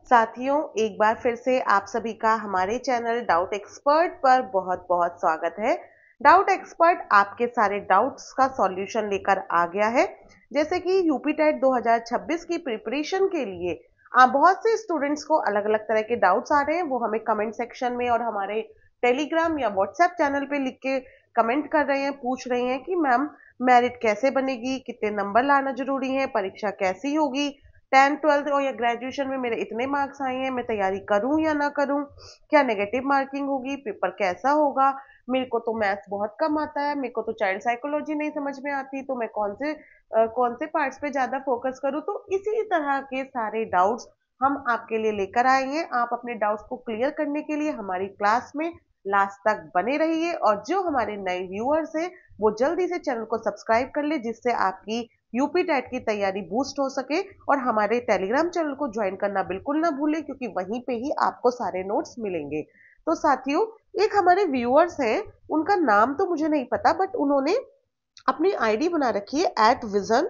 साथियों, एक बार फिर से आप सभी का हमारे चैनल डाउट एक्सपर्ट पर बहुत बहुत स्वागत है। डाउट एक्सपर्ट आपके सारे डाउट्स का सॉल्यूशन लेकर आ गया है। जैसे कि यूपी टेट 2026 की प्रिपरेशन के लिए बहुत से स्टूडेंट्स को अलग अलग तरह के डाउट्स आ रहे हैं। वो हमें कमेंट सेक्शन में और हमारे टेलीग्राम या व्हाट्सएप चैनल पे लिख के कमेंट कर रहे हैं, पूछ रहे हैं कि मैम मेरिट कैसे बनेगी, कितने नंबर लाना जरूरी है, परीक्षा कैसी होगी, 10th 12th और या ग्रेजुएशन में मेरे इतने मार्क्स आए हैं, मैं तैयारी करूं या ना करूं, क्या नेगेटिव मार्किंग होगी, पेपर कैसा होगा, मेरे को तो मैथ्स बहुत कम आता है, मेरे को तो चाइल्ड साइकोलॉजी नहीं समझ में आती, तो मैं कौन से पार्ट्स पे ज्यादा फोकस करूं। तो इसी तरह के सारे डाउट्स हम आपके लिए लेकर आएंगे। आप अपने डाउट्स को क्लियर करने के लिए हमारी क्लास में लास्ट तक बने रहिए, और जो हमारे नए व्यूअर्स हैं वो जल्दी से चैनल को सब्सक्राइब कर ले, जिससे आपकी यूपी टेट की तैयारी बूस्ट हो सके। और हमारे टेलीग्राम चैनल को ज्वाइन करना बिल्कुल ना भूलें, क्योंकि वहीं पे ही आपको सारे नोट्स मिलेंगे। तो साथियों, एक हमारे व्यूअर्स हैं, उनका नाम तो मुझे नहीं पता, बट उन्होंने अपनी आईडी बना रखी है @vision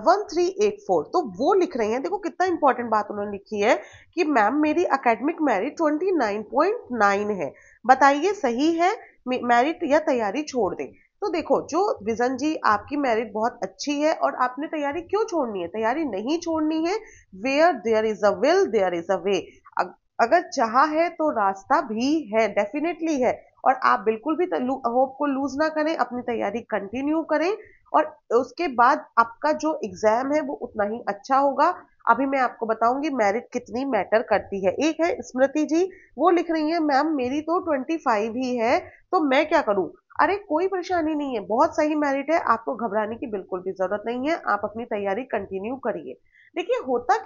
1384। तो वो लिख रहे हैं, देखो कितना इंपॉर्टेंट बात उन्होंने लिखी है कि मैम मेरी एकेडमिक मेरिट 29.9 है, बताइए सही है, मेरिट या तैयारी छोड़ दें। तो देखो, जो विजन जी, आपकी मेरिट बहुत अच्छी है और आपने तैयारी क्यों छोड़नी है? तैयारी नहीं छोड़नी है। Where there is a will there is a way. अगर चाहा है तो रास्ता भी है, डेफिनेटली है। और आप बिल्कुल भी होप को लूज ना करें, अपनी तैयारी कंटिन्यू करें, और उसके बाद आपका जो एग्जाम है वो उतना ही अच्छा होगा। अभी मैं आपको बताऊंगी मेरिट कितनी मैटर करती है। एक है स्मृति जी, वो लिख रही है मैम मेरी तो 25 ही है, तो मैं क्या करूं? अरे कोई परेशानी नहीं है, बहुत सही मेरिट है, आपको घबराने की बिल्कुल भी जरूरत नहीं है। आप अपनी तैयारी कंटिन्यू करिए। देखिए, होता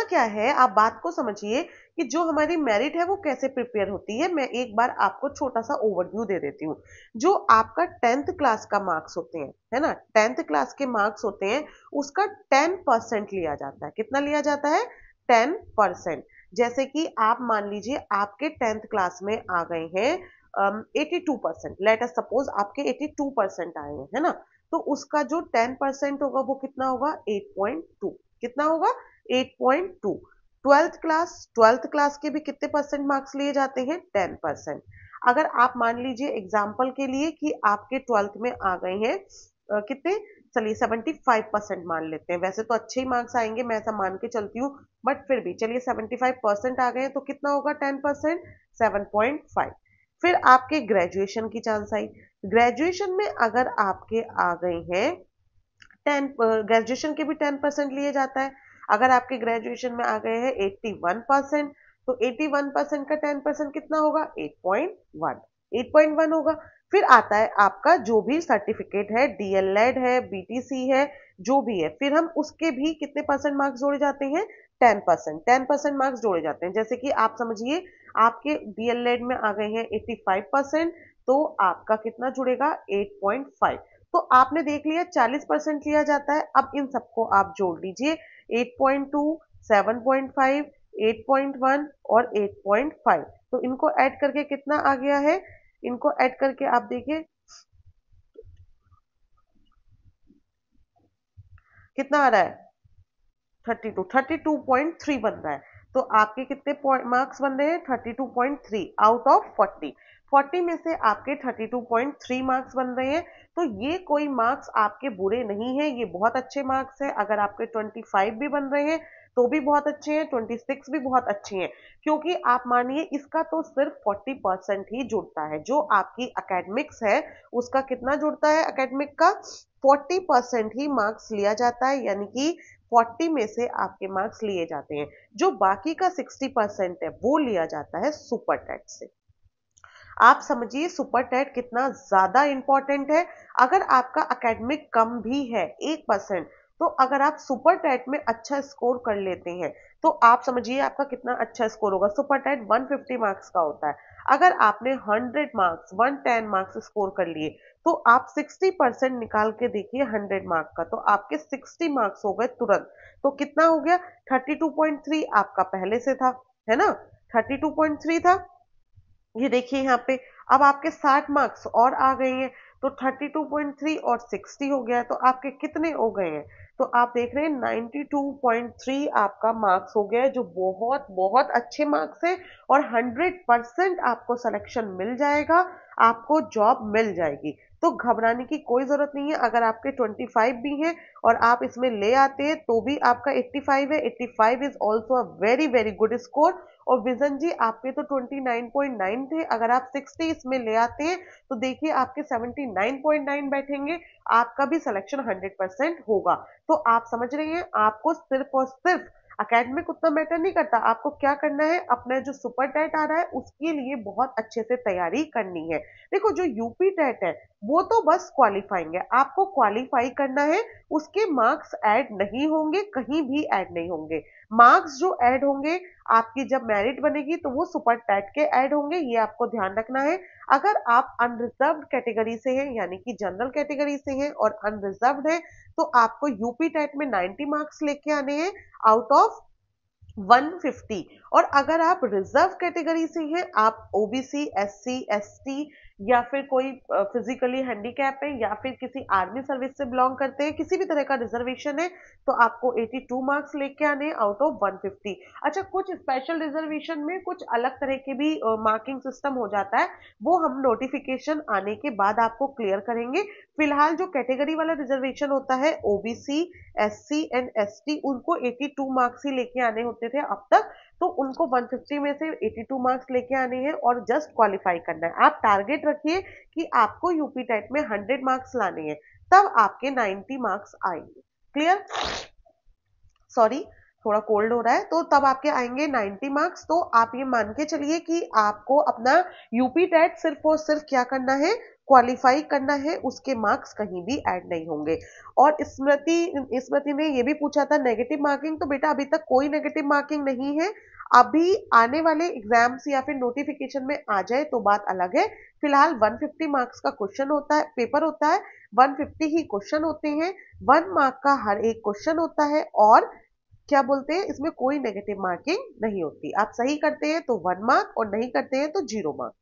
क्या है, आप बात को समझिए कि जो हमारी मेरिट है वो कैसे प्रिपेयर होती है। मैं एक बार आपको छोटा सा ओवरव्यू दे देती हूँ। जो आपका 10th क्लास का मार्क्स होते हैं, है ना, 10th क्लास के मार्क्स होते हैं, उसका 10% लिया जाता है। कितना लिया जाता है? 10%। जैसे कि आप मान लीजिए आपके 10th क्लास में आ गए हैं 82%, लेट अस सपोज आपके 82% आए हैं, है ना। तो उसका जो 10% होगा वो कितना होगा? 8.2। कितना होगा? 8.2। ट्वेल्थ क्लास के भी कितने परसेंट मार्क्स लिए जाते हैं? 10%। अगर आप मान लीजिए एग्जाम्पल के लिए कि आपके ट्वेल्थ में आ गए हैं कितने, चलिए 75% मान लेते हैं। वैसे तो अच्छे ही मार्क्स आएंगे, मैं ऐसा मान के चलती हूँ, बट फिर भी चलिए 75% आ गए हैं, तो कितना होगा 10%? 7.5। फिर आपके ग्रेजुएशन की चांस आई। ग्रेजुएशन में अगर आपके आ गए हैं 10, ग्रेजुएशन के भी 10% लिए जाता है। अगर आपके ग्रेजुएशन में आ गए हैं 81%, तो 81% का 10% कितना होगा? 8.1। 8.1 होगा। फिर आता है आपका जो भी सर्टिफिकेट है, डीएलएड है, बीटीसी है, जो भी है, फिर हम उसके भी कितने परसेंट मार्क्स जोड़े जाते हैं? 10%। 10% मार्क्स जोड़े जाते हैं। जैसे कि आप समझिए आपके डीएलएड में आ गए हैं 85%, तो आपका कितना जुड़ेगा? 8.5। तो आपने देख लिया 40% लिया जाता है। अब इन सबको आप जोड़ लीजिए, 8.2, 7.5, 8.1 और 8.5। तो इनको ऐड करके कितना आ गया है? इनको ऐड करके आप देखिए कितना आ रहा है? 32.3 बन रहा है। तो आपके कितने मार्क्स बन रहे हैं? 32.3 आउट ऑफ 40। 40 में से आपके 32.3 मार्क्स बन रहे हैं। तो ये कोई मार्क्स आपके बुरे नहीं है, ये बहुत अच्छे मार्क्स है। अगर आपके 25 भी बन रहे हैं तो भी बहुत अच्छे हैं, 26 भी बहुत अच्छे हैं। क्योंकि आप मानिए इसका तो सिर्फ 40% ही जुड़ता है। जो आपकी एकेडमिक्स है उसका कितना जुड़ता है? एकेडमिक का 40% ही मार्क्स लिया जाता है, यानी कि 40 में से आपके मार्क्स लिए जाते हैं। जो बाकी का 60% है वो लिया जाता है सुपर टेट से। आप समझिए सुपर टेट कितना ज्यादा इंपॉर्टेंट है। अगर आपका एकेडमिक कम भी है 1%, तो अगर आप सुपर टेट में अच्छा स्कोर कर लेते हैं तो आप समझिए आपका कितना अच्छा स्कोर होगा। सुपर टेट 150 मार्क्स का होता है। अगर आपने 100 मार्क्स 110 मार्क्स स्कोर कर लिए, तो आप 60% निकाल के देखिए 100 मार्क का, तो आपके 60 मार्क्स हो गए तुरंत। तो कितना हो गया? 32.3 आपका पहले से था, है ना, 32.3 था। ये देखिए यहाँ पे अब आपके 60 मार्क्स और आ गए हैं, तो 32.3 और 60 हो गया है, तो आपके कितने हो गए हैं? तो आप देख रहे हैं 92.3 आपका मार्क्स हो गया है, जो बहुत बहुत अच्छे मार्क्स हैं और 100% आपको सिलेक्शन मिल जाएगा, आपको जॉब मिल जाएगी। तो घबराने की कोई जरूरत नहीं है। अगर आपके 25 भी हैं और आप इसमें ले आते हैं तो भी आपका 85 है। 85 is also a very very good score. और विजन जी आपके तो 29.9 थे, अगर आप 60 इसमें ले आते हैं तो देखिए आपके 79.9 बैठेंगे, आपका भी सिलेक्शन 100% होगा। तो आप समझ रहे हैं, आपको सिर्फ और सिर्फ एकेडमिक उतना मैटर नहीं करता, आपको क्या करना है, अपना जो सुपर टेट आ रहा है उसके लिए बहुत अच्छे से तैयारी करनी है। देखो जो यूपी टेट है वो तो बस क्वालिफाइंग है, आपको क्वालिफाई करना है, उसके मार्क्स ऐड नहीं होंगे, कहीं भी ऐड नहीं होंगे। मार्क्स जो ऐड होंगे आपकी जब मेरिट बनेगी तो वो सुपर टेट के ऐड होंगे, ये आपको ध्यान रखना है। अगर आप अनरिजर्व्ड कैटेगरी से हैं यानी कि जनरल कैटेगरी से हैं और अनरिजर्व्ड है तो आपको यूपी टेट में 90 मार्क्स लेके आने हैं आउट ऑफ 150। और अगर आप रिजर्व कैटेगरी से हैं, आप ओबीसी, एससी, एसटी या फिर कोई फिजिकली हैंडीकैप है या फिर किसी आर्मी सर्विस से बिलोंग करते हैं, किसी भी तरह का रिजर्वेशन है, तो आपको 82 मार्क्स लेके आने आउट ऑफ 150। अच्छा, कुछ स्पेशल रिजर्वेशन में कुछ अलग तरह के भी मार्किंग सिस्टम हो जाता है, वो हम नोटिफिकेशन आने के बाद आपको क्लियर करेंगे। फिलहाल जो कैटेगरी वाला रिजर्वेशन होता है ओबीसी, एससी एंड एसटी, उनको 82 मार्क्स ही लेके आने होते थे अब तक, तो उनको 150 में से 82 मार्क्स लेके आने हैं और जस्ट क्वालिफाई करना है। आप टारगेट रखिए कि आपको यूपी टेट में 100 मार्क्स लाने हैं, तब आपके 90 मार्क्स आएंगे। क्लियर? सॉरी, थोड़ा कोल्ड हो रहा है, तो तब आपके आएंगे 90 मार्क्स। तो आप ये मान के चलिए कि आपको अपना यूपी टेट सिर्फ और सिर्फ क्या करना है, क्वालिफाई करना है, उसके मार्क्स कहीं भी ऐड नहीं होंगे। और स्मृति ने ये भी पूछा था नेगेटिव मार्किंग, तो बेटा अभी तक कोई नेगेटिव मार्किंग नहीं है। अभी आने वाले एग्जाम्स या फिर नोटिफिकेशन में आ जाए तो बात अलग है। फिलहाल 150 मार्क्स का क्वेश्चन होता है, पेपर होता है, 150 ही क्वेश्चन होते हैं, 1 मार्क का हर एक क्वेश्चन होता है, और क्या बोलते हैं, इसमें कोई नेगेटिव मार्किंग नहीं होती। आप सही करते हैं तो 1 मार्क और नहीं करते हैं तो 0 मार्क।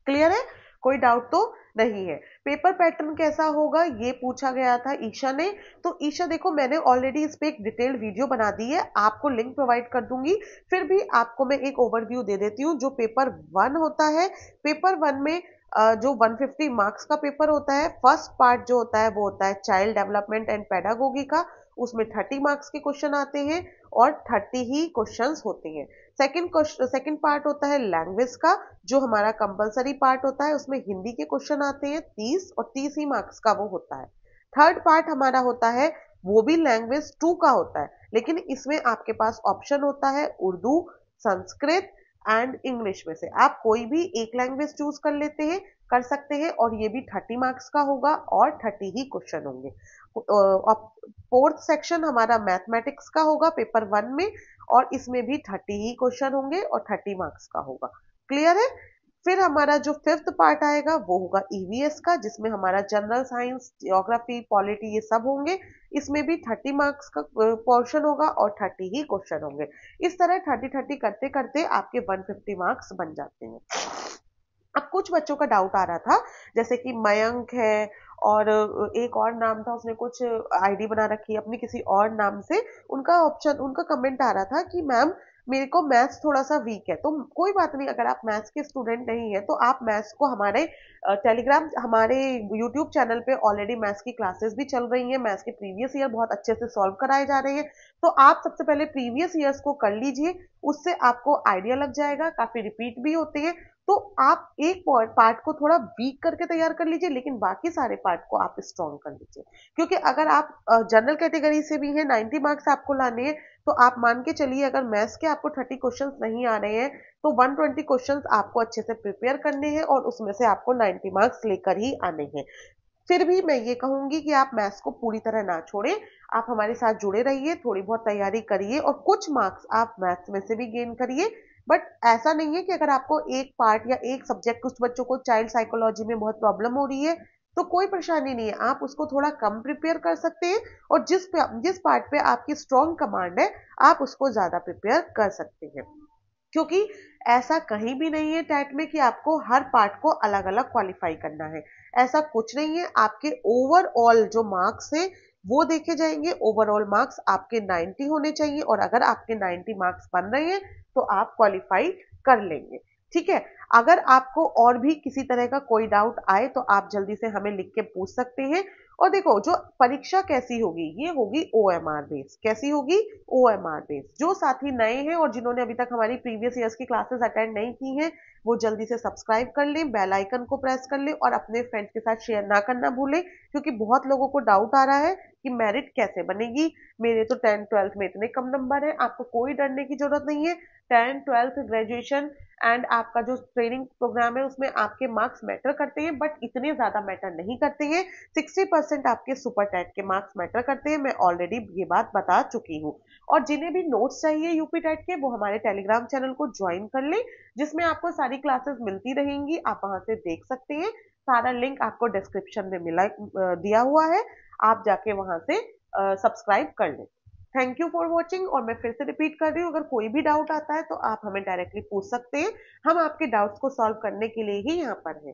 क्लियर है? कोई डाउट तो नहीं है। पेपर पैटर्न कैसा होगा ये पूछा गया था ईशा ने। तो ईशा देखो, मैंने ऑलरेडी इस पे एक डिटेल्ड वीडियो बना दी है, आपको लिंक प्रोवाइड कर दूंगी। फिर भी आपको मैं एक ओवरव्यू दे देती हूँ। जो पेपर 1 होता है, पेपर 1 में जो 150 मार्क्स का पेपर होता है, फर्स्ट पार्ट जो होता है वो होता है चाइल्ड डेवलपमेंट एंड पेडागोगी का, उसमें 30 मार्क्स के क्वेश्चन आते हैं और 30 ही क्वेश्चंस होते हैं। सेकंड पार्ट होता है लैंग्वेज का, जो हमारा कंपलसरी पार्ट होता है, उसमें हिंदी के क्वेश्चन आते हैं 30 और 30 ही मार्क्स का वो होता है। थर्ड पार्ट हमारा होता है, वो भी लैंग्वेज 2 का होता है, लेकिन इसमें आपके पास ऑप्शन होता है उर्दू, संस्कृत एंड इंग्लिश में से आप कोई भी एक लैंग्वेज चूज कर लेते हैं, कर सकते हैं, और ये भी 30 मार्क्स का होगा और 30 ही क्वेश्चन होंगे। फोर्थ सेक्शन हमारा मैथमेटिक्स का होगा पेपर 1 में, और इसमें भी 30 ही क्वेश्चन होंगे और 30 मार्क्स का होगा। क्लियर है? फिर हमारा जो फिफ्थ पार्ट आएगा वो होगा ईवीएस का, जिसमें हमारा जनरल साइंस, जियोग्राफी, पॉलिटी ये सब होंगे। इसमें भी 30 मार्क्स का पोर्शन होगा और 30 ही क्वेश्चन होंगे। इस तरह 30-30 करते करते आपके 150 मार्क्स बन जाते हैं। अब कुछ बच्चों का डाउट आ रहा था, जैसे कि मयंक है और एक और नाम था, उसने कुछ आईडी बना रखी है अपनी किसी और नाम से, उनका कमेंट आ रहा था कि मैम मेरे को मैथ्स थोड़ा सा वीक है। तो कोई बात नहीं, अगर आप मैथ्स के स्टूडेंट नहीं है तो आप मैथ्स को हमारे टेलीग्राम, हमारे यूट्यूब चैनल पे ऑलरेडी मैथ्स की क्लासेस भी चल रही हैं, मैथ्स के प्रीवियस ईयर बहुत अच्छे से सॉल्व कराए जा रहे हैं। तो आप सबसे पहले प्रीवियस ईयर्स को कर लीजिए, उससे आपको आइडिया लग जाएगा, काफी रिपीट भी होते हैं। तो आप एक पार्ट को थोड़ा वीक करके तैयार कर लीजिए, लेकिन बाकी सारे पार्ट को आप स्ट्रॉन्ग कर लीजिए। क्योंकि अगर आप जनरल कैटेगरी से भी हैं, 90 मार्क्स आपको लाने हैं, तो आप मान के चलिए अगर मैथ्स के आपको 30 क्वेश्चंस नहीं आ रहे हैं तो 120 क्वेश्चंस आपको अच्छे से प्रिपेयर करने हैं और उसमें से आपको 90 मार्क्स लेकर ही आने हैं। फिर भी मैं ये कहूंगी कि आप मैथ्स को पूरी तरह ना छोड़ें, आप हमारे साथ जुड़े रहिए, थोड़ी बहुत तैयारी करिए और कुछ मार्क्स आप मैथ्स में से भी गेन करिए। बट ऐसा नहीं है कि अगर आपको एक पार्ट या एक सब्जेक्ट, कुछ बच्चों को चाइल्ड साइकोलॉजी में बहुत प्रॉब्लम हो रही है तो कोई परेशानी नहीं है, आप उसको थोड़ा कम प्रिपेयर कर सकते हैं, और जिस पार्ट पे आपकी स्ट्रॉन्ग कमांड है आप उसको ज्यादा प्रिपेयर कर सकते हैं। क्योंकि ऐसा कहीं भी नहीं है टैट में कि आपको हर पार्ट को अलग अलग क्वालिफाई करना है, ऐसा कुछ नहीं है। आपके ओवरऑल जो मार्क्स हैं वो देखे जाएंगे। ओवरऑल मार्क्स आपके 90 होने चाहिए और अगर आपके 90 मार्क्स बन रहे हैं तो आप क्वालिफाई कर लेंगे। ठीक है। अगर आपको और भी किसी तरह का कोई डाउट आए तो आप जल्दी से हमें लिख के पूछ सकते हैं। और देखो, जो परीक्षा कैसी होगी, ये होगी ओएमआर बेस। कैसी होगी? OMR base. जो साथी नए हैं और जिन्होंने अभी तक हमारी प्रीवियस ईयर्स की क्लासेस अटेंड नहीं की हैं, वो जल्दी से सब्सक्राइब कर लें, बेल आइकन को प्रेस कर लें और अपने फ्रेंड्स के साथ शेयर ना करना भूलें, क्योंकि बहुत लोगों को डाउट आ रहा है कि मेरिट कैसे बनेगी। मेरे तो 10th 12th में इतने कम नंबर है। आपको कोई डरने की जरूरत नहीं है। 10th 12th ग्रेजुएशन एंड आपका जो ट्रेनिंग प्रोग्राम है उसमें आपके मार्क्स मैटर करते हैं, बट इतने ज्यादा मैटर नहीं करते हैं। 60% आपके सुपर टेट के मार्क्स मैटर करते हैं। मैं ऑलरेडी ये बात बता चुकी हूँ। और जिन्हें भी नोट्स चाहिए यूपी टेट के, वो हमारे टेलीग्राम चैनल को ज्वाइन कर लें, जिसमें आपको सारी क्लासेस मिलती रहेंगी। आप वहां से देख सकते हैं। सारा लिंक आपको डिस्क्रिप्शन में दिया हुआ है। आप जाके वहां से सब्सक्राइब कर लें। Thank you for watching. और मैं फिर से रिपीट कर रही हूँ, अगर कोई भी डाउट आता है तो आप हमें डायरेक्टली पूछ सकते हैं। हम आपके डाउट्स को सॉल्व करने के लिए ही यहाँ पर हैं।